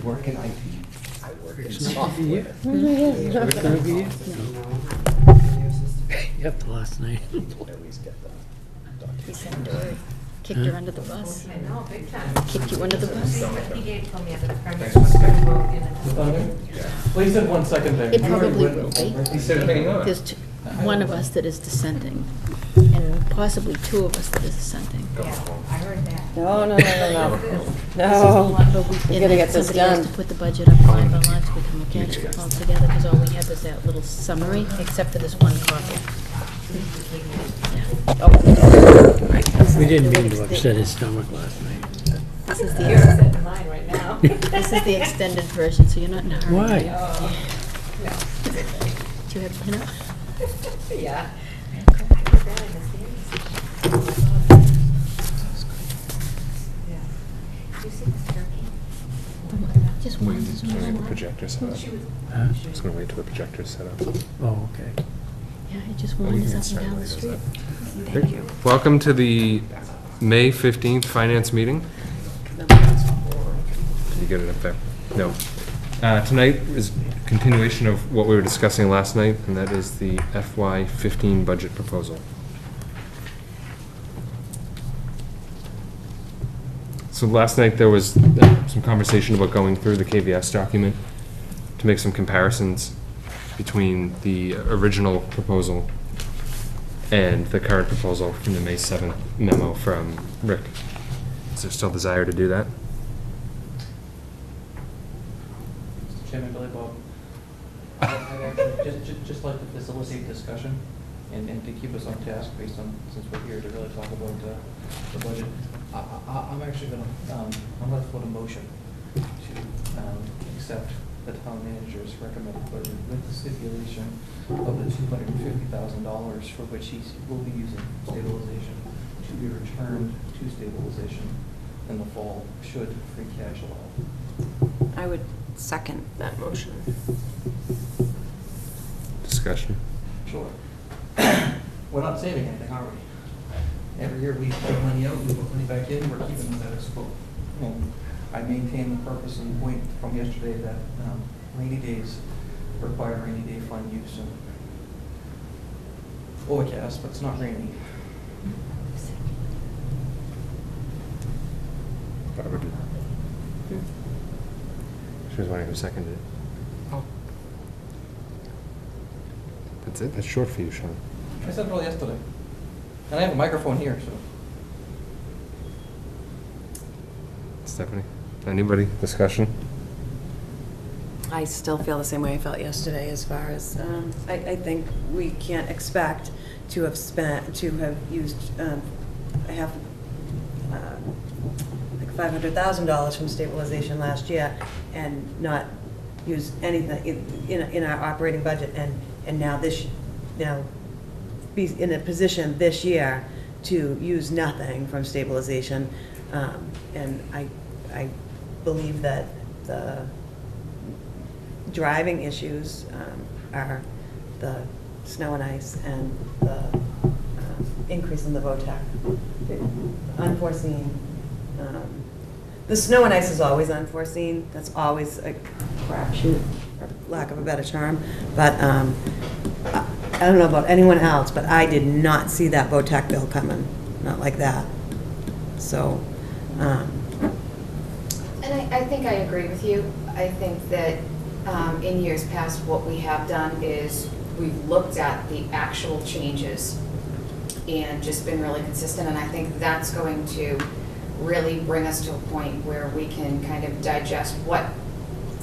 work in IT? I work in It's not software. here. It's Work not over here? software. You have to last night. I always get the He document. sent her, kicked her under the bus. I know, big time. Kicked you under the bus. He gave told me at the premise was going to vote in The it. thunder? Yeah. Well, he said 1 second there. It probably will be. He said, hang on. There's one of us that is dissenting, and possibly two of us that is dissenting. Go Yeah, home. I heard that. No. This is a lot, but We gotta get this somebody has done. to put the budget up line by line so we can look at it all together, because all we had was that little summary, except for this one copy. We didn't mean to upset his stomach last night. This is You're the, upset in mine right now. this is the extended version, so you're not in a hurry. Why? Do you have, you know? Yeah. Just Wait, one. just gonna wait the projector set up. Huh? Just gonna wait till the projector set up. Oh, okay. Yeah, it just Oh, we wanders can up start and down the later, street. is Thank you. Welcome to the May 15th Finance Meeting. Did you get it up there? No. Tonight is a continuation of what we were discussing last night, and that is the FY15 budget proposal. So last night there was some conversation about going through the KVS document to make some comparisons between the original proposal and the current proposal from the May 7th memo from Rick. Is there still desire to do that? Mr. Chairman, Billy Bob. I'd actually just like to facilitate discussion and to keep us on task based on, since we're here to really talk about the budget. I'm actually gonna, I'm gonna put a motion to accept the town manager's recommended budget with the stipulation of the $250,000 for which he will be using stabilization to be returned to stabilization in the fall, should free cash allow. I would second that motion. Discussion? Sure. We're not saving anything, are we? Every year we put money out, we put money back in, we're keeping the status quo. And I maintain the purpose and point from yesterday that rainy days require rainy day fund use. And overcast, but it's not raining. Barbara did. She was wondering who seconded it. Oh. That's it? That's short for you, Sean. I said it all yesterday. And I have a microphone here, so. Stephanie? Anybody? Discussion? I still feel the same way I felt yesterday as far as, I think we can't expect to have used like $500,000 from stabilization last year and not use anything in our operating budget and now be in a position this year to use nothing from stabilization. And I believe that the driving issues are the snow and ice and the increase in the VOTEC. Unforeseen. The snow and ice is always unforeseen. That's always a crapshoot, for lack of a better term. But I don't know about anyone else, but I did not see that VOTEC bill coming. Not like that. So. And I think I agree with you. I think that in years past, what we have done is we've looked at the actual changes and just been really consistent. And I think that's going to really bring us to a point where we can kind of digest what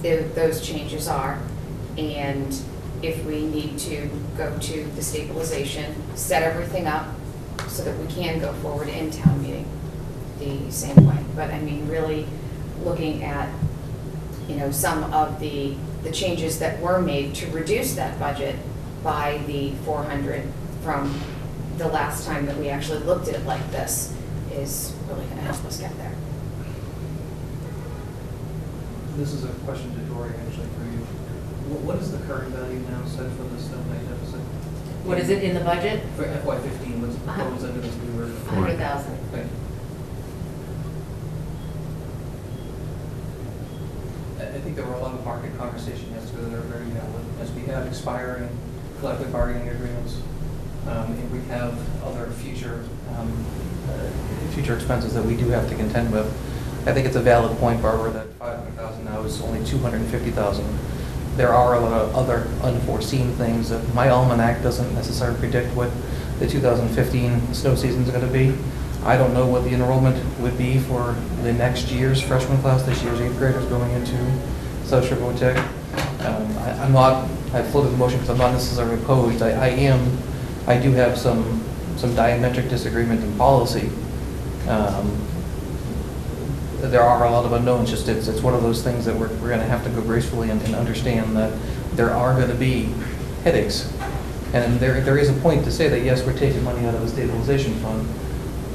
those changes are. And if we need to go to the stabilization, set everything up so that we can go forward in town meeting the same way. But I mean, really looking at, some of the changes that were made to reduce that budget by the 400 from the last time that we actually looked at it like this is really going to help us get there. This is a question to Dory, actually, for you. What is the current value now set for the snow and ice deficit? What is it in the budget? For FY15, what's proposed under this new version? 100,000. Thank you. I think there were a lot of market conversation yesterday that are very valid. As we have expiring collective bargaining agreements, and we have other future expenses that we do have to contend with, I think it's a valid point, Barbara, that 500,000 now is only 250,000. There are a lot of other unforeseen things that my almanac doesn't necessarily predict what the 2015 snow season is going to be. I don't know what the enrollment would be for the next year's freshman class, this year's 8th graders going into South Shore Tech. I floated the motion because I'm not necessarily opposed. I do have some diametric disagreement in policy. There are a lot of unknowns. Just it's one of those things that we're going to have to go gracefully and understand that there are going to be headaches. And there is a point to say that, yes, we're taking money out of the stabilization fund,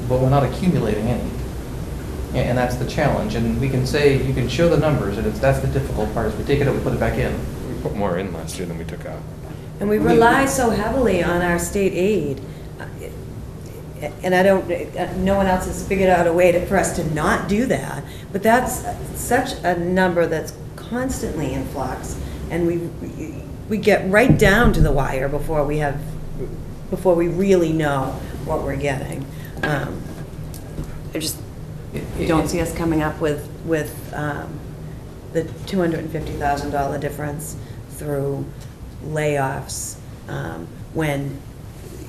but we're not accumulating any. And that's the challenge. And we can say, you can show the numbers, and that's the difficult part, is we take it out, we put it back in. We put more in last year than we took out. And we rely so heavily on our state aid. And no one else has figured out a way for us to not do that. But that's such a number that's constantly in flux. And we get right down to the wire before we really know what we're getting. I just don't see us coming up with the $250,000 difference through layoffs when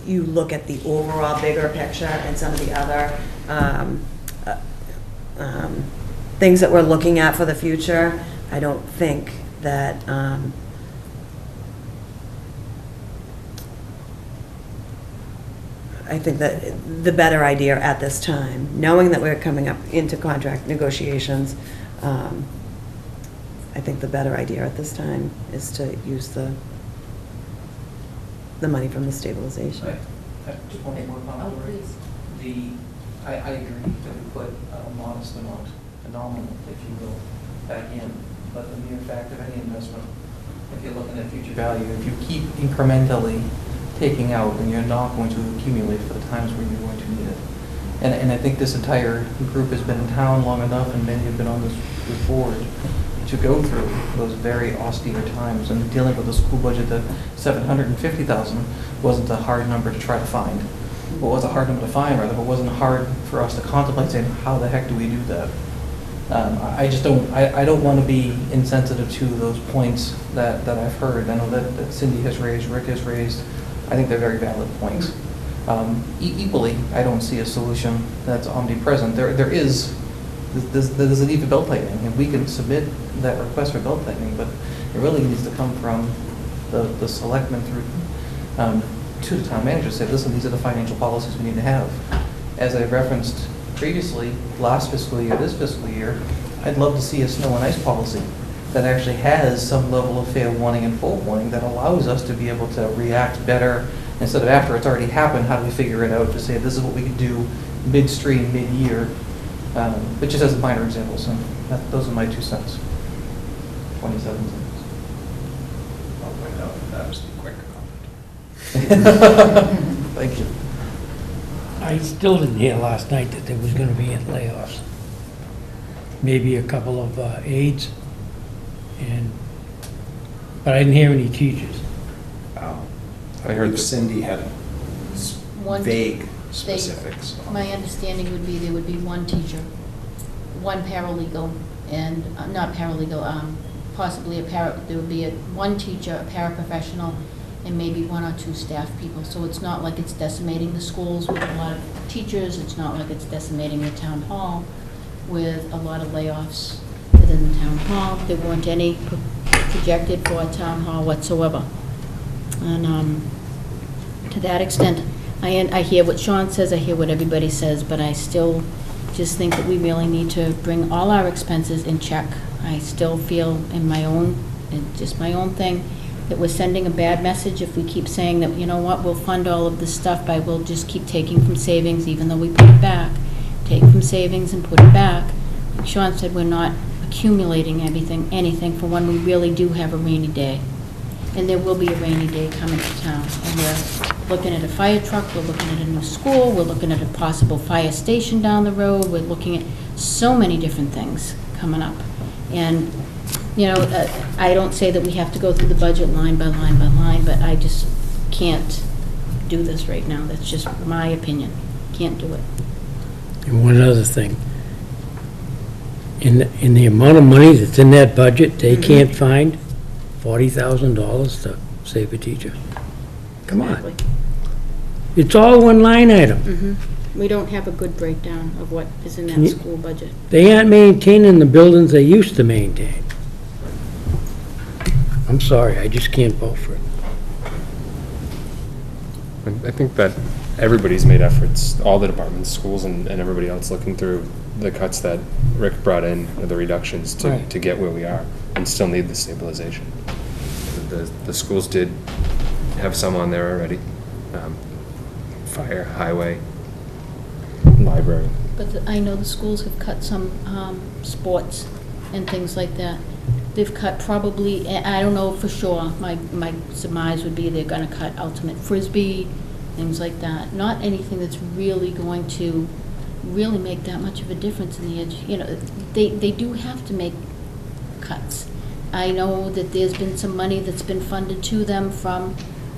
you look at the overall bigger picture and some of the other things that we're looking at for the future. I don't think that I think that the better idea at this time, knowing that we're coming up into contract negotiations, I think the better idea at this time is to use the money from the stabilization. I just one more comment. Oh, please. I agree that we put a modest amount, a nominal, if you will, back in. But the mere fact of any investment, if you're looking at future value, if you keep incrementally taking out, then you're not going to accumulate for the times when you're going to need it. And I think this entire group has been in town long enough, and many have been on this board, to go through those very austere times. And dealing with a school budget that $750,000 wasn't a hard number to try to find. Well, it was a hard number to find, rather, but it wasn't hard for us to contemplate saying, how the heck do we do that? I just don't, I don't want to be insensitive to those points that I've heard. I know that Cindy has raised, Rick has raised. I think they're very valid points. Equally, I don't see a solution that's omnipresent. There's a need for belt tightening, and we can submit that request for belt tightening, but it really needs to come from the selectmen through to the town manager, say, listen, these are the financial policies we need to have. As I referenced previously, last fiscal year, this fiscal year, I'd love to see a snow and ice policy that actually has some level of fair warning and full warning that allows us to be able to react better instead of after it's already happened. How do we figure it out to say this is what we could do midstream, mid-year? But just as a minor example, so those are my 2 cents. 27 cents. I'll point out that was the quick comment. Thank you. I still didn't hear last night that there was gonna be any layoffs. Maybe a couple of aides, but I didn't hear any teachers. I heard that Cindy had One- vague specifics. My understanding would be there would be one teacher, one paralegal, and, not paralegal, possibly there would be one teacher, a paraprofessional, and maybe 1 or 2 staff people. So it's not like it's decimating the schools with a lot of teachers, it's not like it's decimating the town hall with a lot of layoffs within the town hall. There weren't any projected for town hall whatsoever. And to that extent, I hear what Sean says, I hear what everybody says, but I still just think that we really need to bring all our expenses in check. I still feel in my own thing, that we're sending a bad message if we keep saying that, you know what, we'll fund all of this stuff by, we'll just keep taking from savings, even though we put it back. Take from savings and put it back. Like Sean said, we're not accumulating anything for when we really do have a rainy day. And there will be a rainy day coming to town. And we're looking at a fire truck, we're looking at a new school, we're looking at a possible fire station down the road, we're looking at so many different things coming up. And You know, I don't say that we have to go through the budget line by line by line, but I just can't do this right now. That's just my opinion. Can't do it. And one other thing, in the amount of money that's in that budget, they can't find $40,000 to save a teacher. Come on. Exactly. It's all one line item. Mhm. We don't have a good breakdown of what is in Can that you- school budget. They aren't maintaining the buildings they used to maintain. I'm sorry, I just can't vote for it. I think that everybody's made efforts, all the departments, schools, and everybody else looking through the cuts that Rick brought in, or the reductions Right. to get where we are, and still need the stabilization. The schools did have some on there already. Fire, highway, library. But I know the schools have cut some sports and things like that. They've cut probably, I don't know for sure, my surmise would be they're gonna cut ultimate frisbee, things like that. Not anything that's really going to really make that much of a difference in the you know, they do have to make cuts. I know that there's been some money that's been funded to them from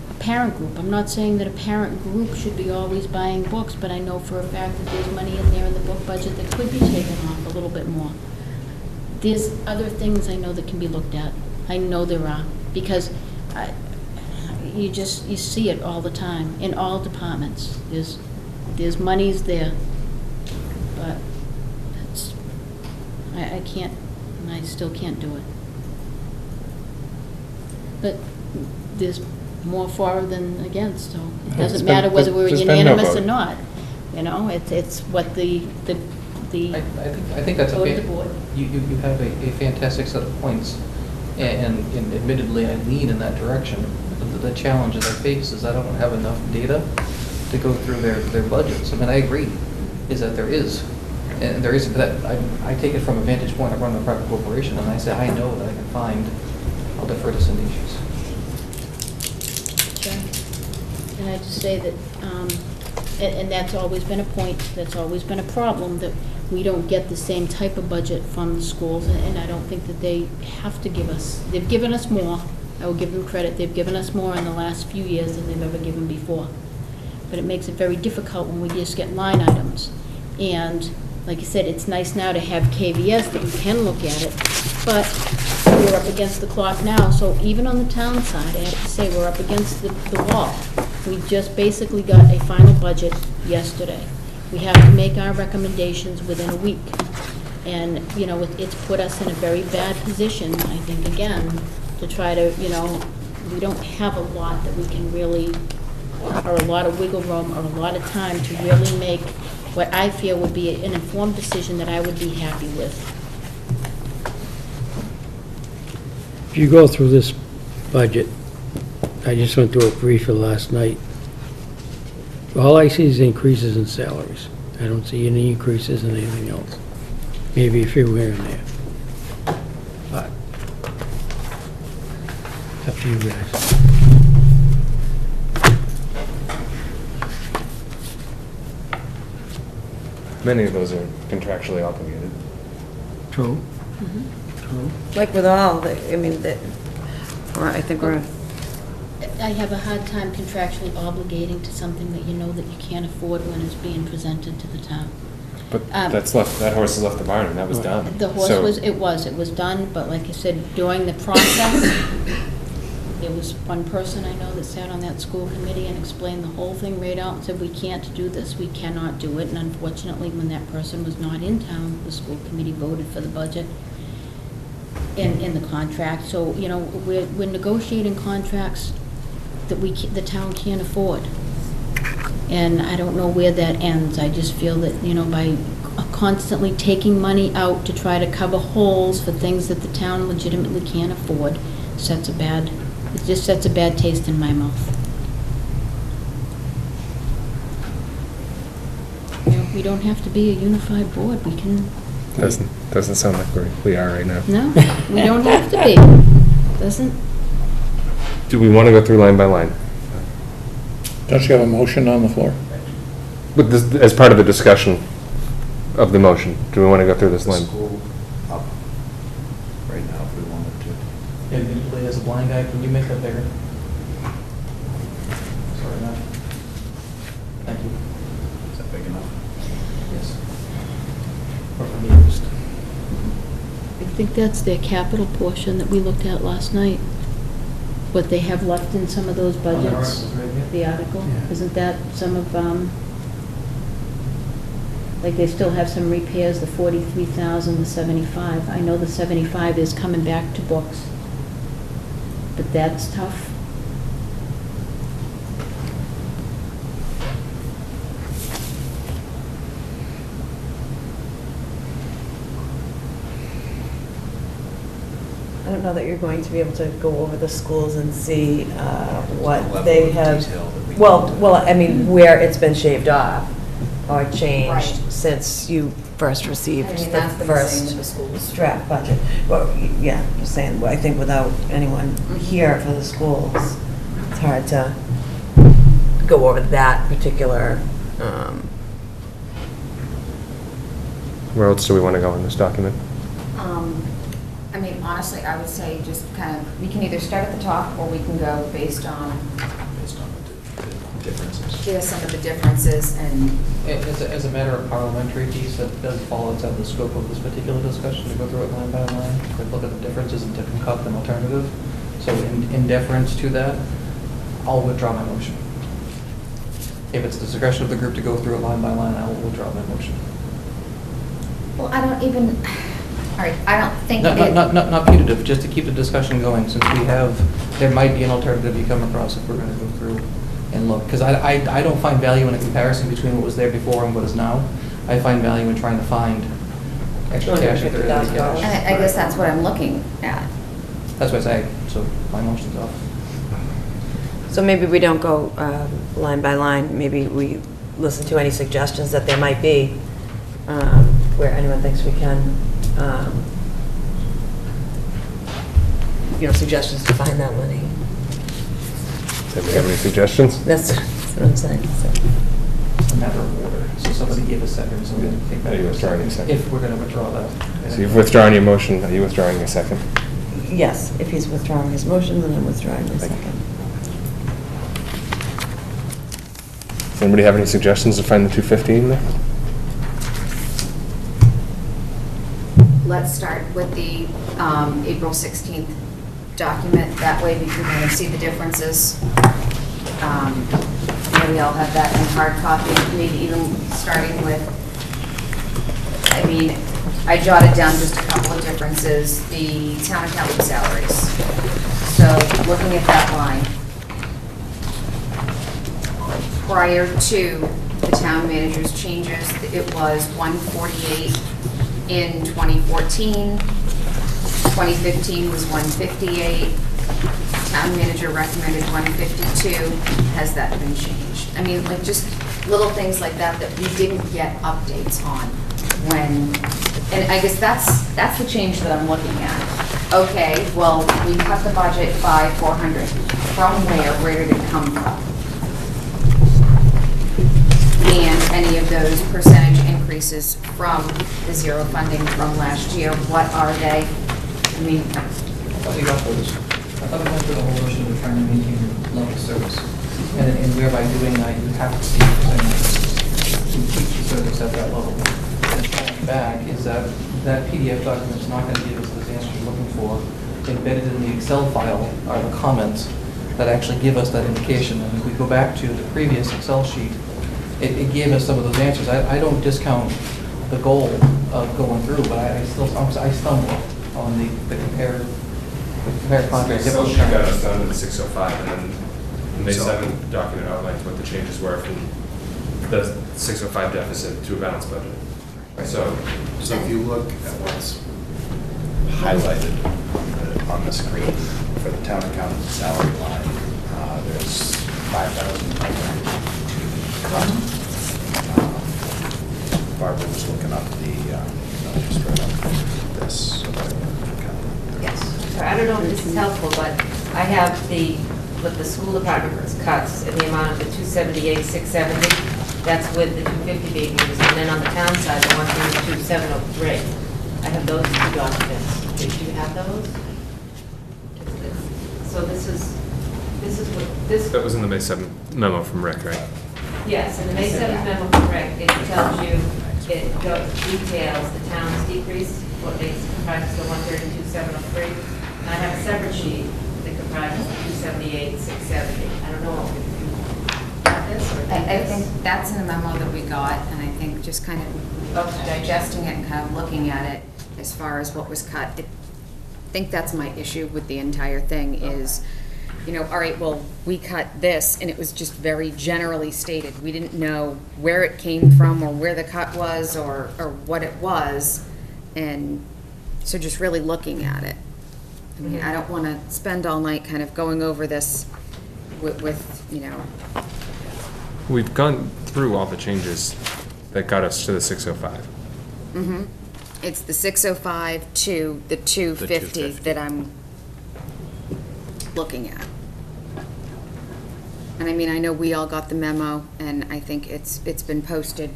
a parent group. I'm not saying that a parent group should be always buying books, but I know for a fact that there's money in there in the book budget that could be taken off a little bit more. There's other things I know that can be looked at. I know there are, because you see it all the time, in all departments. There's monies there, but I can't, and I still can't do it. But there's more for than against, so it There's doesn't been- matter whether we're there's been no unanimous or vote. not. You know, it's what the I think that's vote okay. of the board. You have a fantastic set of points, and admittedly, I lean in that direction. But the challenges I face is I don't have enough data to go through their budgets. I mean, I agree, is that there is, and there is, that I take it from a vantage point, I run a private corporation, and I say, I know that I can find, I'll defer to Cindy. And I just say that, and that's always been a point, that's always been a problem, that we don't get the same type of budget from the schools, and I don't think that they have to give us, they've given us more, I will give them credit, they've given us more in the last few years than they've ever given before. But it makes it very difficult when we just get line items. And like I said, it's nice now to have KVS that you can look at it, but we're up against the clock now, so even on the town side, I have to say, we're up against the wall. We just basically got a final budget yesterday. We have to make our recommendations within a week. And, you know, it's put us in a very bad position, I think, again, to try to, you know, we don't have a lot that we can really, or a lot of wiggle room, or a lot of time to really make what I feel would be an informed decision that I would be happy with. If you go through this budget, I just went through it briefly last night. All I see is increases in salaries. I don't see any increases in anything else. Maybe a few here and there. But, it's up to you guys. Many of those are contractually obligated. True. True. Like with all, I mean, I think we're, I have a hard time contractually obligating to something that you know that you can't afford when it's being presented to the town. But that's left, that horse has left the barn, and that was done. The horse So- it was done, but like I said, during the process, there was one person I know that sat on that school committee and explained the whole thing right out and said, we can't do this, we cannot do it. And unfortunately, when that person was not in town, the school committee voted for the budget in the contract. So, you know, we're negotiating contracts that the town can't afford. And I don't know where that ends. I just feel that, you know, by constantly taking money out to try to cover holes for things that the town legitimately can't afford, it just sets a bad taste in my mouth. You know, we don't have to be a unified board. We can, Doesn't sound like we are right now. no, we don't have to be. Doesn't, Do we want to go through line by line? Don't you have a motion on the floor? With this, as part of the discussion of the motion, do we want to go through this The line? school up right now, if we wanted Admittedly, as a blind guy, can you make that bigger? Sorry, Matt. Thank you. Is that big enough? Yes. Or for me, just. I think that's their capital portion that we looked at last night. What they have left in some of those On the budgets. articles, right, yeah. The article, Yeah. isn't that some of, like, they still have some repairs, the 43,000, the 75. I know the 75 is coming back to books, but that's tough. I don't know that you're going to be able to go over the schools and see what Level they of have. detail that we Well, need to- well, I mean, where it's been shaved off or Right. changed since you first I received mean, the that's been the same with the first schools. draft budget. Well, yeah, just saying, I think without anyone here for the schools, it's hard to go over that particular, Where else do we want to go in this document? I mean, honestly, I would say just kind of, we can either start at the top or we can go based on, Based on the differences. here's some of the differences and, As a matter of parliamentary piece, that does fall outside the scope of this particular discussion to go through it line by line, to look at the differences and to concoct an alternative. So in deference to that, I'll withdraw my motion. If it's the discretion of the group to go through it line by line, I will withdraw my motion. well, I don't even, all right, I don't think Not, it. not punitive, just to keep the discussion going, since we have, there might be an alternative you come across if we're gonna go through and look. Because I don't find value in a comparison between what was there before and what is now. I find value in trying to find extra cash if there is any $250,000. cash. I guess that's what I'm looking at. That's what I say, so my motion's off. so maybe we don't go line by line. Maybe we listen to any suggestions that there might be where anyone thinks we can, suggestions to find that money. Do we have any suggestions? That's what I'm saying. So. It's a matter of order. So somebody give a second, so we're gonna take that. Are you withdrawing a second? If we're gonna withdraw that. So you've withdrawn your motion, are you withdrawing your second? Yes, if he's withdrawing his motion, then I'm withdrawing my Thank you. second. Does anybody have any suggestions to find the 215 there? Let's start with the April 16th document. That way we can kind of see the differences. We all have that in hard copy, maybe even starting with, I mean, I jotted down just a couple of differences. The town accountant salaries. So looking at that line, prior to the town manager's changes, it was 148 in 2014. 2015 was 158. Town manager recommended 152. Has that been changed? I mean, like, just little things like that that we didn't get updates on when, and I guess that's the change that I'm looking at. Okay, well, we cut the budget by 400. From where? Where did it come from? And any of those percentage increases from the zero funding from last year, what are they? I mean, I thought we got those. I thought we went through the whole notion of trying to maintain your level of service. And whereby doing that, you have to see percentages to keep the service at that level. And falling back is that PDF document's not going to give us those answers you're looking for. Embedded in the Excel file are the comments that actually give us that indication. And if we go back to the previous Excel sheet, it gave us some of those answers. I don't discount the goal of going through, but I stumble on the comparative contrast. Excel sheet got us down to the 605, and then the May 7th document outlines what the changes were from the 605 deficit to a balanced budget. So So if you look at what's highlighted on the screen for the town accountant salary line, there's 5,500 to cut. Barbara was looking up just right up this. So that would count. Yes. So I don't know if this is helpful, but I have what the school department cuts in the amount of the 278,670. That's with the 250 being used. And then on the town side, the 132,703. I have those two documents. Do you have those? So this is what, this. That was in the May 7th memo from Rick, right? Yes, in the May 7th memo from Rick, it tells you, details the town's decrease, what makes comprises the 132,703. And I have a separate sheet that comprises the 278,670. I don't know if you got this or I think that's in the memo that we got, and I think just kind of digesting it and kind of looking at it as far as what was cut. I think that's my issue with the entire thing is, you know, all right, well, we cut this, and it was just very generally stated. We didn't know where it came from or where the cut was or what it was, and so just really looking at it. I mean, I don't want to spend all night kind of going over this with, you know. We've gone through all the changes that got us to the 605. It's the 605 to the 250 that I'm looking at. And I mean, I know we all got the memo, and I think it's been posted.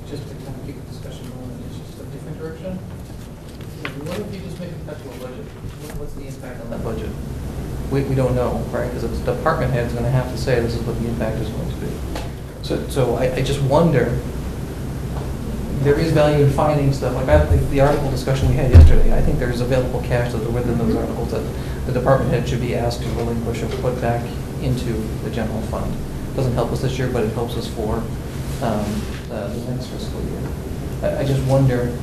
Just to kind of keep the discussion going, it's just a different direction. What if you just make a cut to a budget? What's the impact on that budget? We don't know, right? Because the department head's going to have to say this is what the impact is going to be. So I just wonder, there is value in finding stuff, like the article discussion we had yesterday, I think there's available cash that are within those articles that the department head should be asked to relinquish or put back into the general fund. Doesn't help us this year, but it helps us for the next fiscal year. I just wonder,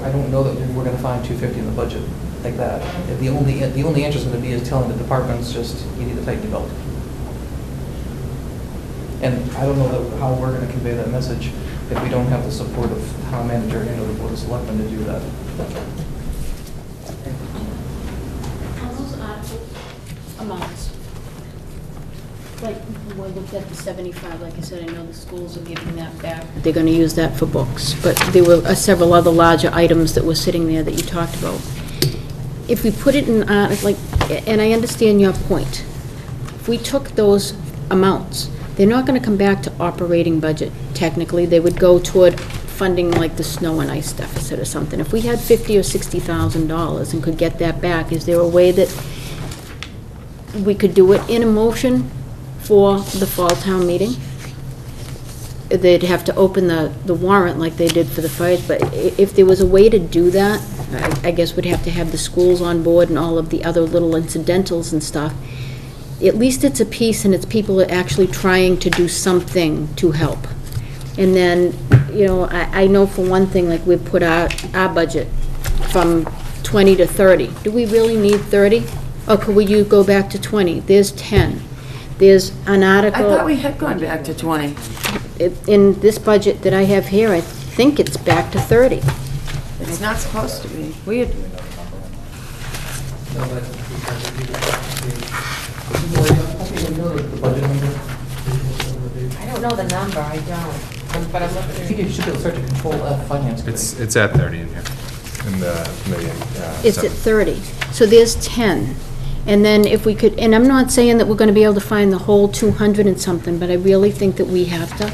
I don't know that we're going to find 250 in the budget like that. The only answer is going to be is telling the departments just, you need to tighten your belt. And I don't know how we're going to convey that message if we don't have the support of the town manager and or the board of selectmen to do that. On those article amounts, like, when we looked at the 75, like I said, I know the schools are giving that back. They're gonna use that for books, but there were several other larger items that were sitting there that you talked about. If we put it in, like, and I understand your point, if we took those amounts, they're not gonna come back to operating budget, technically. They would go toward funding like the snow and ice deficit or something. If we had $50,000 or $60,000 and could get that back, is there a way that we could do it in a motion for the fall town meeting? They'd have to open the warrant like they did for the fires, but if there was a way to do that, I guess we'd have to have the schools on board and all of the other little incidentals and stuff. At least it's a piece and it's people are actually trying to do something to help. And then, you know, I know for one thing, like we've put our budget from 20 to 30. Do we really need 30? Or could we go back to 20? There's 10. There's an article. I thought we had gone back to 20. In this budget that I have here, I think it's back to 30. It's not supposed to be. We had, I don't know the number, I don't, but I'm I think looking. you should be able to start to control finance committee. It's at 30 in here, in the committee. It's at 30. So there's 10. And then if we could, and I'm not saying that we're gonna be able to find the whole 200 and something, but I really think that we have to,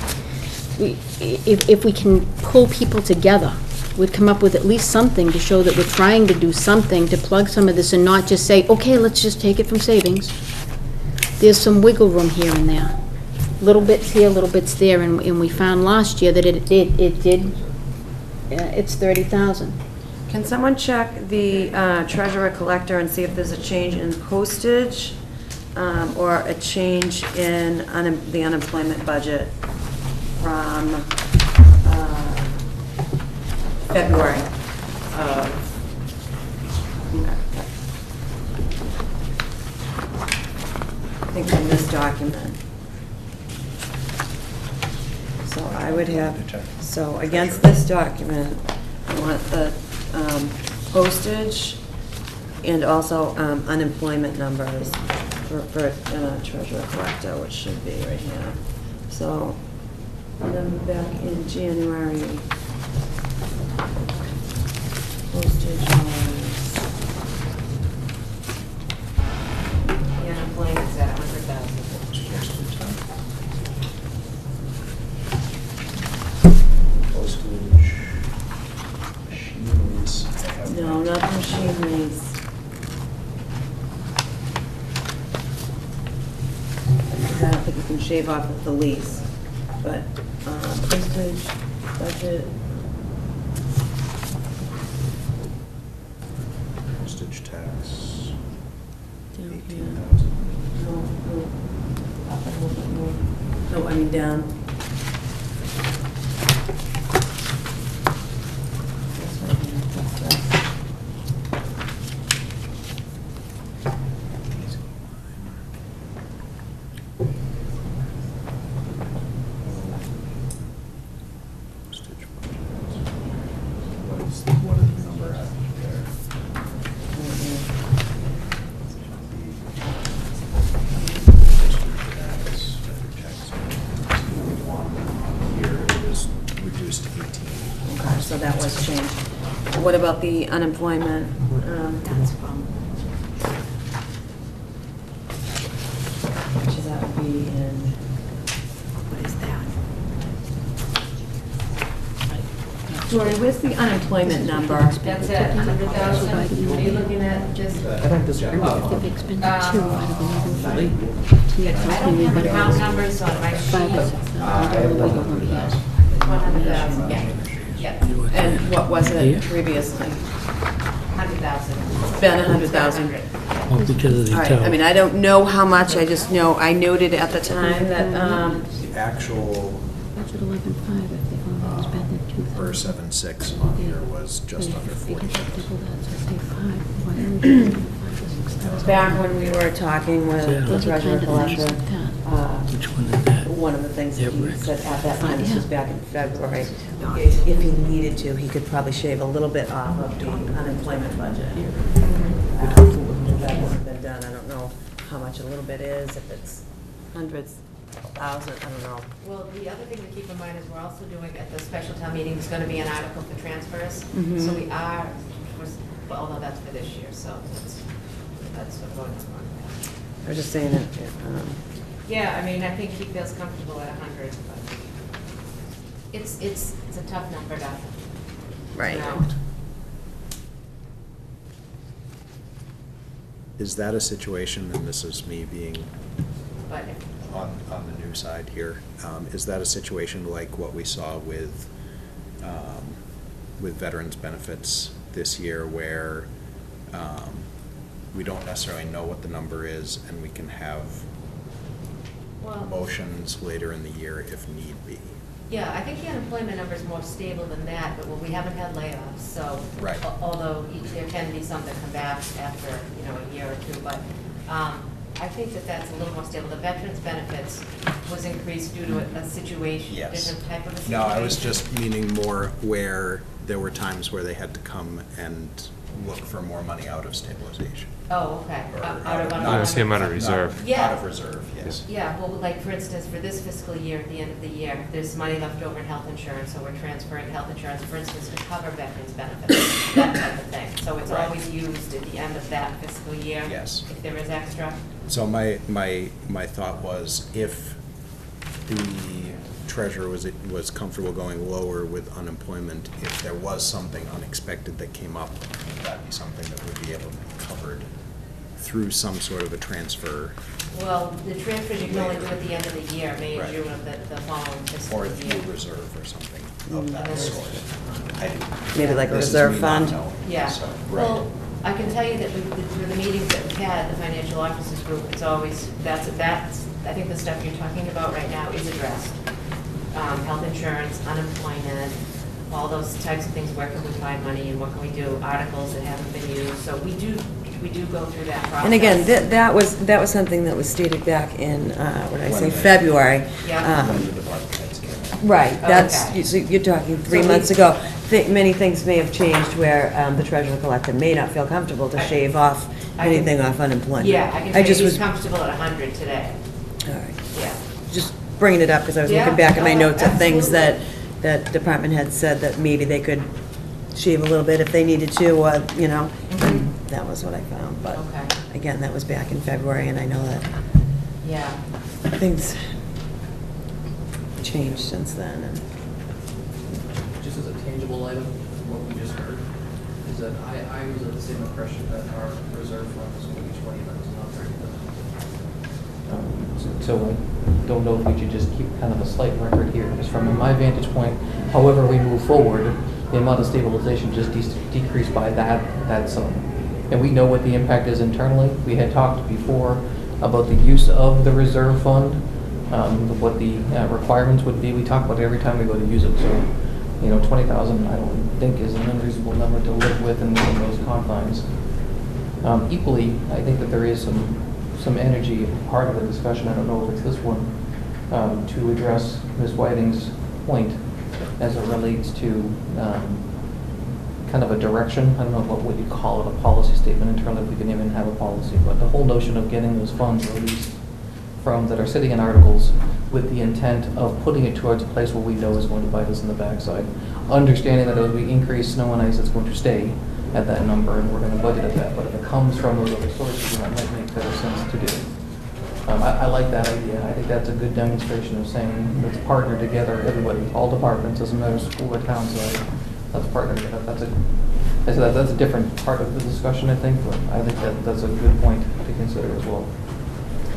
if we can pull people together, we'd come up with at least something to show that we're trying to do something to plug some of this and not just say, okay, let's just take it from savings. There's some wiggle room here and there. Little bits here, little bits there, and we found last year that it's 30,000. can someone check the treasurer collector and see if there's a change in postage or a change in the unemployment budget from February of, I think in this document. So I would have, so against this document, I want the postage and also unemployment numbers for treasurer collector, which should be right here. So then back in January, postage was, The unemployment's at 100,000. Postage, machines, I have. no, not the machine rates. shave off the lease. But postage, budget, Postage tax, down here. 18,000. No, up a little bit more. No, I mean down. This one here, that's that. Postage budget. What is the number at there? Postage tax, federal tax. Here it is reduced to 18. Okay, so that was changed. What about the unemployment? That's from, So that would be in, what is that? Lori, where's the unemployment number? That's it, 100,000. Are you looking at just? I don't disagree with Oh. you. They've expended 2 out of 11. I don't have the account numbers on my sheet. 100,000, yeah. And what was it previously? 100,000. It's been 100,000. Oh, because of the All right, I town. mean, I don't know how much, I just know, I noted at the time that, The actual Budget 11.5 if they've only expended 2,000. per 7.6 on here was just under They could 40,000. double that, so say 5. Why don't we do 5 or 6,000? back when we were talking with the Those are treasurer kind of things collector, like that. Which one is that? one of the things that he Yeah, Rick. said at that time, this was Yeah. back in February, if he needed to, he could probably shave a little bit off of the unemployment budget. That would have been done, I don't know how much a little bit is, if it's hundreds, thousand, I don't know. Well, the other thing to keep in mind is we're also doing, at the special town meeting, there's gonna be an article for transfers. Mhm. So we are, well, although that's for this year, so that's what going on. I was just saying that, Yeah, I mean, I think he feels comfortable at 100, but it's a tough number to. Right. know. Is that a situation, and this is me being But on the new side here, is that a situation like what we saw with veterans benefits this year, where we don't necessarily know what the number is, and we can have well, motions later in the year if need be? yeah, I think the unemployment number is more stable than that, but we haven't had layoffs, so. Right. Although there can be some that come back after, a year or two, but I think that that's a little more stable. The veterans benefits was increased due to a situation, Yes. different type of a situation. No, I was just meaning more where there were times where they had to come and look for more money out of stabilization. Oh, okay. Or Out of not- unemployment. I see him out of not- reserve. Yeah. Out of reserve, yes. Yeah, well, like, for instance, for this fiscal year, at the end of the year, there's money left over in health insurance, so we're transferring health insurance, for instance, to cover veterans' benefits, that type of thing. So it's Right. always used at the end of that fiscal year. Yes. If there is extra. So my thought was, if the treasurer was comfortable going lower with unemployment, if there was something unexpected that came up, that'd be something that would be able to be covered through some sort of a transfer, Well, the transfers you can only do at the end of the year, May and Right. June of the following fiscal or year. through reserve or something of that Mhm. sort. Maybe like a This is reserve me not fund? knowing, Yeah, so, well, right. I can tell you that through the meetings that we've had, the financial officers group, it's always, that's, I think the stuff you're talking about right now is addressed. Health insurance, unemployment, all those types of things, where can we find money and what can we do, articles that haven't been used, so we do go through that process. And again, that was something that was stated back in, what did I say, When they- February. Yeah. When the department heads came in. Right, that's, Okay. so you're talking 3 So months we- ago. Many things may have changed where the treasurer collector may not feel comfortable to shave off I can- anything off unemployment. Yeah, I can tell you just he's was, comfortable at 100 today, all right, yeah. just bringing it up because I was looking Yeah, back at my no, notes at things that, absolutely. that department had said that maybe they could shave a little bit if they needed to, or, Mhm. that was what I found. But Okay, again, that was back in February, and I know that yeah. things changed since then. And Just as a tangible item, what we just heard, is that I was of the same impression that our reserve fund was going to be 20,000, not 30,000. So when don't know if we should just keep kind of a slight record here, because from my vantage point, however we move forward, the amount of stabilization just decreased by that sum. And we know what the impact is internally. We had talked before about the use of the reserve fund, what the requirements would be. We talk about it every time we go to use it, so, 20,000, I don't think is an unreasonable number to live with in those confines. Equally, I think that there is some energy, part of the discussion, I don't know if it's this one, to address Ms. Whiting's point as it relates to kind of a direction. I don't know what would you call it, a policy statement internally, if we can even have a policy, but the whole notion of getting those funds released from, that are sitting in articles with the intent of putting it towards a place where we know is going to bite us in the backside. Understanding that as we increase snow and ice, it's going to stay at that number, and we're going to budget at that. But if it comes from those other sources, then that might make better sense to do. I like that idea. I think that's a good demonstration of saying, let's partner together, everybody, all departments, doesn't matter school or town side, let's partner together. That's a different part of the discussion, I think, but I think that's a good point to consider as well.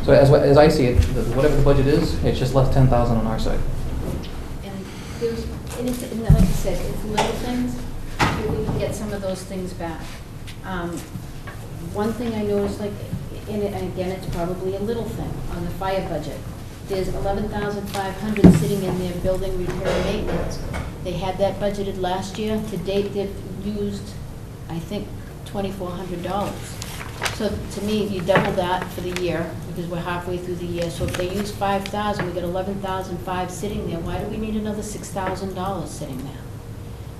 So as I see it, whatever the budget is, it's just less 10,000 on our side. And like I said, it's little things, if we can get some of those things back. One thing I noticed, and again, it's probably a little thing, on the fire budget. There's 11,500 sitting in there building repair and maintenance. They had that budgeted last year. To date, they've used, I think, $2,400. So to me, you double that for the year, because we're halfway through the year. So if they use 5,000, we got 11,500 sitting there. Why do we need another $6,000 sitting there?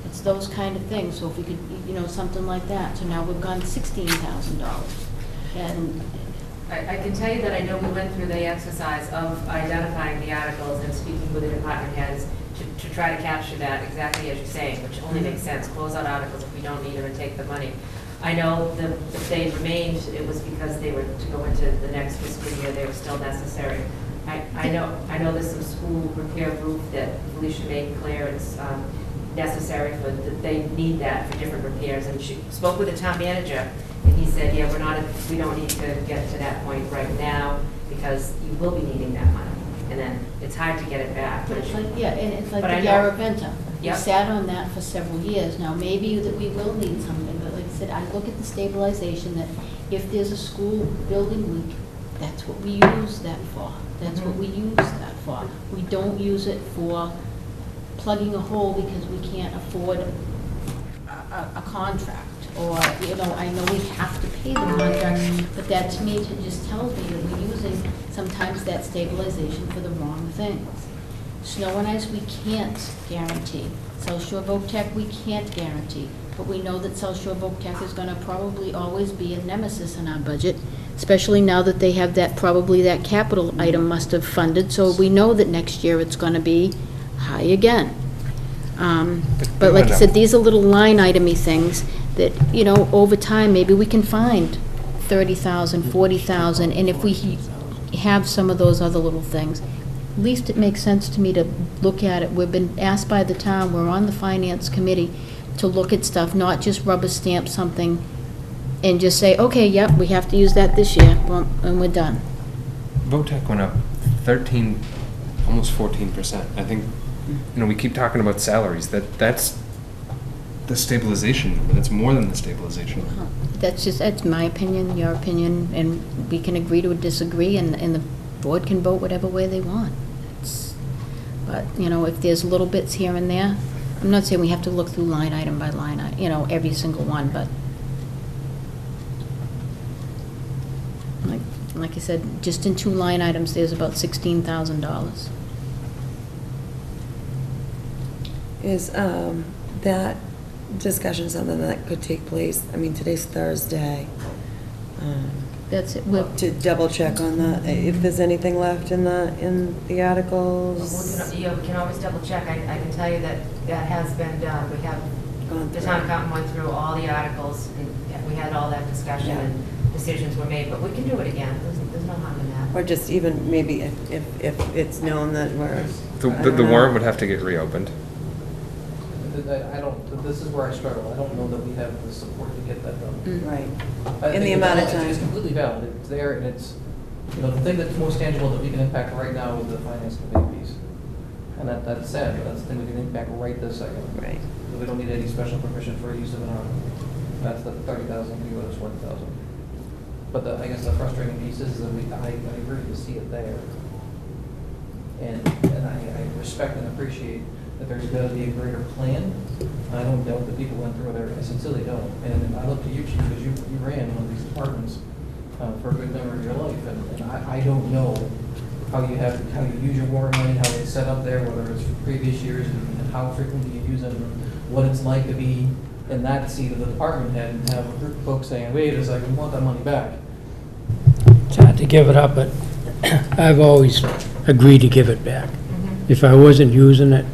It's those kind of things. So if we could, something like that. So now we've gone $16,000. And I can tell you that I know we went through the exercise of identifying the articles and speaking with the department heads to try to capture that exactly as you're saying, which only makes sense. Close out articles if we don't need them and take the money. I know that if they remained, it was because they were to go into the next fiscal year, they were still necessary. I know there's some school repair roof that Felicia made clear it's necessary for, that they need that for different repairs. And she spoke with the town manager, and he said, yeah, we don't need to get to that point right now, because you will be needing that money. And then it's hard to get it back. But it's like, it's like But the I know- Garaventa. We Yep. sat on that for several years. Now, maybe that we will need something, but like I said, I look at the stabilization that if there's a school building leak, that's what we use that for. That's what we use that for. We don't use it for plugging a hole because we can't afford a contract. Or, I know we have to pay the contract, but that to me just tells me that we're using sometimes that stabilization for the wrong things. Snow and ice, we can't guarantee. South Shore VOTEC, we can't guarantee. But we know that South Shore VOTEC is going to probably always be a nemesis in our budget, especially now that they have probably that capital item must have funded. So we know that next year it's going to be high again. But like I said, these are little line item-y things that, over time, maybe we can find 30,000, 40,000, and if we have some of those other little things, at least it makes sense to me to look at it. We've been asked by the town, we're on the finance committee, to look at stuff, not just rubber stamp something and just say, okay, yep, we have to use that this year, boom, and we're done. VOTEC went up 13, almost 14%. I think, we keep talking about salaries. That's the stabilization number. That's more than the stabilization number. That's my opinion, your opinion, and we can agree to disagree, and the board can vote whatever way they want. But, if there's little bits here and there, I'm not saying we have to look through line item by line, every single one, but like I said, just in 2 line items, there's about $16,000. Is that discussion something that could take place? I mean, today's Thursday. That's it. To double check on that, if there's anything left in the articles. We can always double check. I can tell you that has been done. We have, Gone the through. town accountant went through all the articles, and we had all that discussion, Yeah. and decisions were made, but we can do it again. There's no harm in that. Or just even maybe if it's known that we're. I don't The know. warrant would have to get reopened. This is where I struggle. I don't know that we have the support to get that done. Right. I In the think amount of it's time. completely valid. It's there, and You know, the thing that's most tangible that we can impact right now is the finance committee piece. And that's sad, but that's the thing we can impact right this second. Right. So we don't need any special permission for use of an arm. That's the 30,000, we go to 20,000. But I guess the frustrating piece is that I agree to see it there. And I respect and appreciate that there's got to be a greater plan. I don't doubt that people went through it, I sincerely don't. And I look to you, Chief, because you ran one of these departments for a good number of your life. And I don't know how you use your warrant money, how it's set up there, whether it's for previous years and how frequently you use it, and what it's like to be in that seat of the department head and have a group of folks saying, wait a second, we want that money back. It's hard to give it up, but I've always agreed to give it back. If I wasn't using it,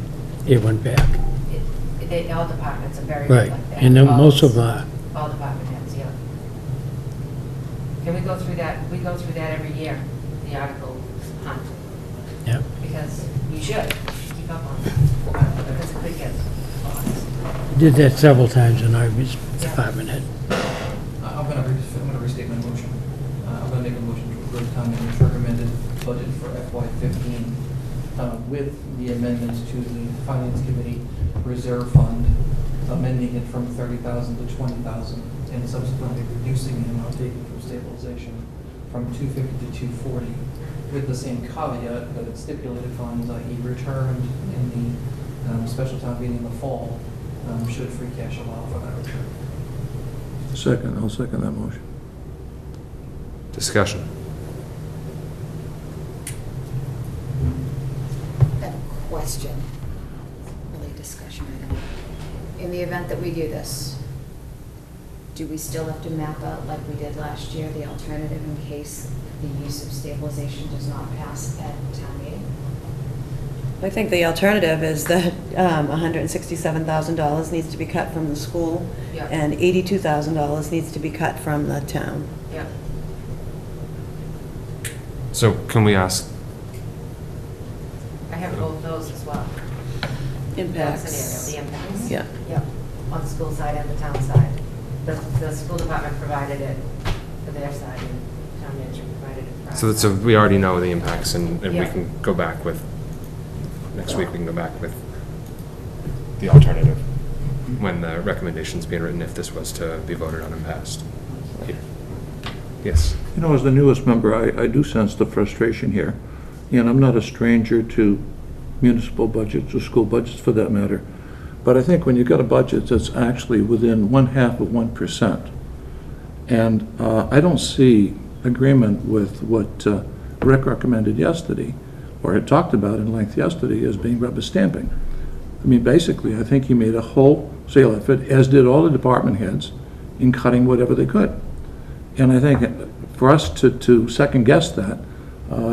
it went back. All departments are very Right, good like that. and then All- most of them are. All department heads, yeah. Can we go through that? We go through that every year, the article hunt, Yeah. because you should keep up on it, because it could get lost. Did that several times in our department head. I'm going to restate my motion. I'm going to make a motion to approve town manager's recommended budget for FY15 with the amendments to the Finance Committee Reserve Fund, amending it from 30,000 to 20,000, and subsequently reducing the amount taken from stabilization from 250 to 240, with the same caveat that it's stipulated funds, i.e. returned in the special town meeting in the fall, should free cash allow for that return. Second, I'll second that motion. Discussion. I have a question, really discussion item. In the event that we do this, do we still have to map out, like we did last year, the alternative in case the use of stabilization does not pass at town meeting? I think the alternative is that $167,000 needs to be cut from the school, Yeah. and $82,000 needs to be cut from the town. Yep. So can we ask, I have both those as well. That Impacts. scenario, the impacts. Yeah. Yep, on the school side and the town side. The school department provided it for their side, and town manager provided it for our so side. we already know the impacts and we Yeah. can go back with, next week we can go back with the alternative when the recommendation's being written, if this was to be voted on and passed. Yes. You know, as the newest member, I do sense the frustration here, and I'm not a stranger to municipal budgets or school budgets for that matter, but I think when you've got a budget that's actually within 1/2 of 1%, and I don't see agreement with what Rick recommended yesterday, or had talked about in length yesterday, as being rubber stamping. I mean, basically, I think he made a wholesale effort, as did all the department heads, in cutting whatever they could. And I think for us to second guess that,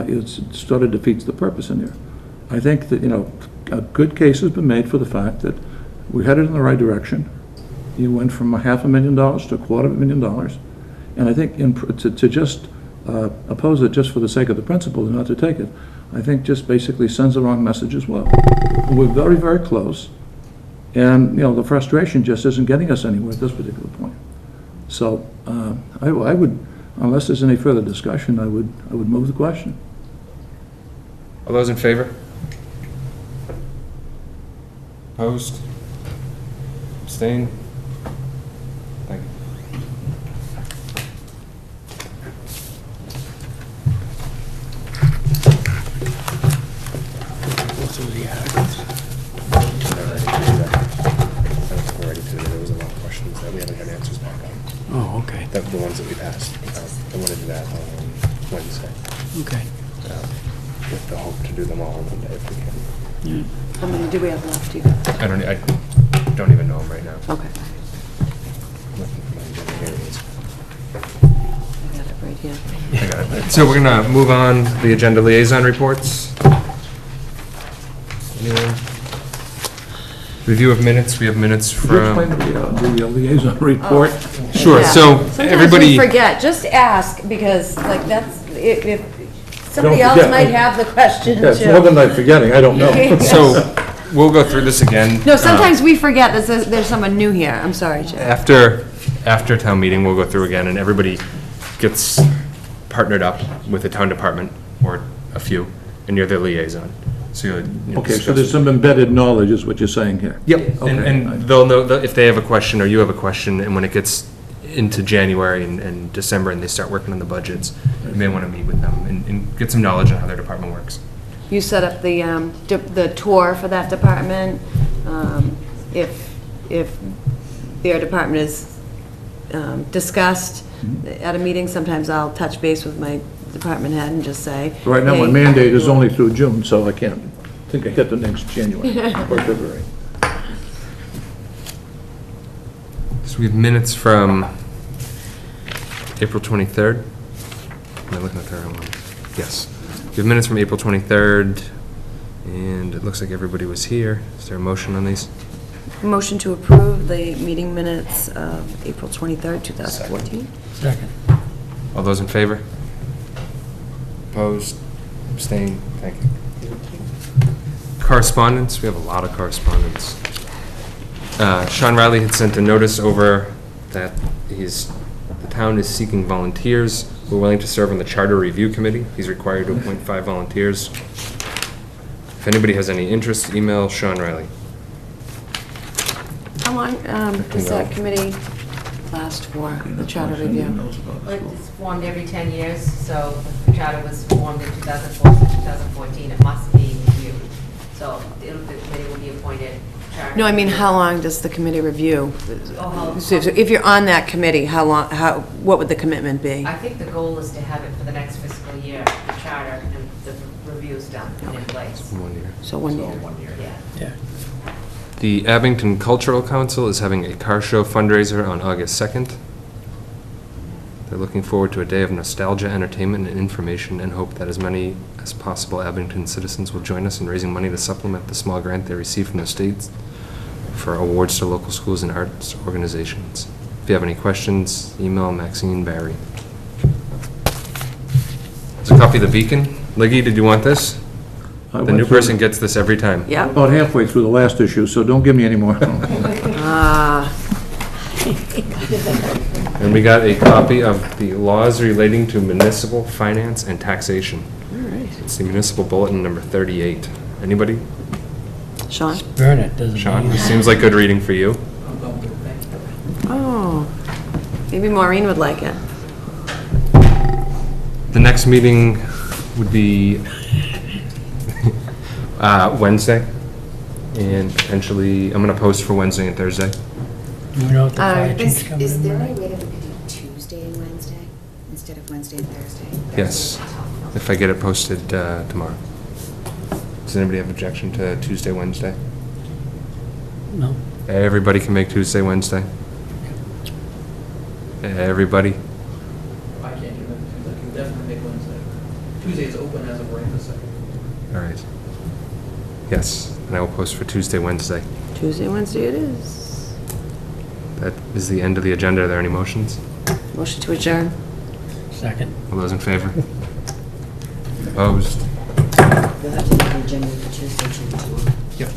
it sort of defeats the purpose in there. I think that, you know, a good case has been made for the fact that we're headed in the right direction. You went from $500,000 to $250,000. And I think to just oppose it just for the sake of the principle and not to take it, I think just basically sends the wrong message as well. We're very, very close. And, you know, the frustration just isn't getting us anywhere at this particular point. So I would, unless there's any further discussion, I would move the question. All those in favor? Opposed? Abstained? Thank you. There was a lot of questions that we haven't got answers back on. Oh, okay, The ones that we passed. I want to do that on Wednesday, okay. with the hope to do them all in one day if we can. How many do we have left, you got? I don't even know them right now. Okay, Looking for my agenda. Here it is. I got it right here. I got it. So we're gonna move on, the agenda liaison reports. Anyone? Review of minutes, we have minutes Could you explain from... the liaison report? Sure, so everybody... Sometimes we forget, just ask, because like that's, if somebody Don't else forget. might have the question too. Yeah, it's more than I'm forgetting, I don't know. So we'll go through this again. No, sometimes we forget that there's someone new here, I'm sorry, Jim. After town meeting, we'll go through again, and everybody gets partnered up with a town department or a few, and you're their liaison. So you'll, Okay, so there's some embedded knowledge is what you're saying here. Yep, Okay. and they'll know if they have a question or you have a question, and when it gets into January and December and they start working on the budgets, you may want to meet with them and get some knowledge on how their department works. You set up the tour for that department. If their department is discussed at a meeting, sometimes I'll touch base with my department head and just say. Right now, my "Hey, mandate is only through June, so I can't think I hit the next January or February. So we have minutes from April 23rd. Am I looking at the right one? Yes. We have minutes from April 23rd, and it looks like everybody was here. Is there a motion on these? Motion to approve the meeting minutes of April 23rd, 2014. Second. All those in favor? Opposed? Abstained? Thank you. Correspondence, we have a lot of correspondence. Sean Riley had sent a notice over that the town is seeking volunteers who are willing to serve on the Charter Review Committee. He's required to appoint 5 volunteers. If anybody has any interest, email Sean Riley. How long does that committee last for, the charter review? It's formed every 10 years, so the charter was formed in 2014, it must be reviewed. So the committee will be appointed. Charter No, I mean, review. how long does the committee review? Oh, So if you're on that committee, what would the commitment be? I think the goal is to have it for the next fiscal year, the charter and the review's done and in place. 1 year. So 1 So year. 1 year. Yeah. Yeah. The Abington Cultural Council is having a car show fundraiser on August 2nd. They're looking forward to a day of nostalgia, entertainment, and information, and hope that as many as possible Abington citizens will join us in raising money to supplement the small grant they receive from the state for awards to local schools and arts organizations. If you have any questions, email Maxine Barry. There's a copy of the Beacon. Liggy, did you want this? I The went new through person gets this every time. Yeah. About halfway through the last issue, so don't give me any more. Ah, And we got a copy of the laws relating to municipal finance and taxation. all right. It's the municipal bulletin number 38. Anybody? Sean? Burn it, doesn't it? Sean? Seems like good reading for you. I'm going with it, thank you. Oh, maybe Maureen would like it. The next meeting would be Wednesday, and potentially, I'm going to post for Wednesday and Thursday. Do you know if the fire chief's Is coming in? there a Monday? way that we could do Tuesday and Wednesday instead of Wednesday and Thursday? Yes, if I get it posted tomorrow. Does anybody have objection to Tuesday, Wednesday? No. Everybody can make Tuesday, Wednesday? Everybody? I can't do that, I can definitely make Wednesday. Tuesday is open as of right this second. All right. Yes, and I will post for Tuesday, Wednesday. Tuesday, Wednesday it is. That is the end of the agenda. Are there any motions? Motion to adjourn. Second. All those in favor? Opposed? You'll have to make an agenda for Tuesday, too, tomorrow. Yep.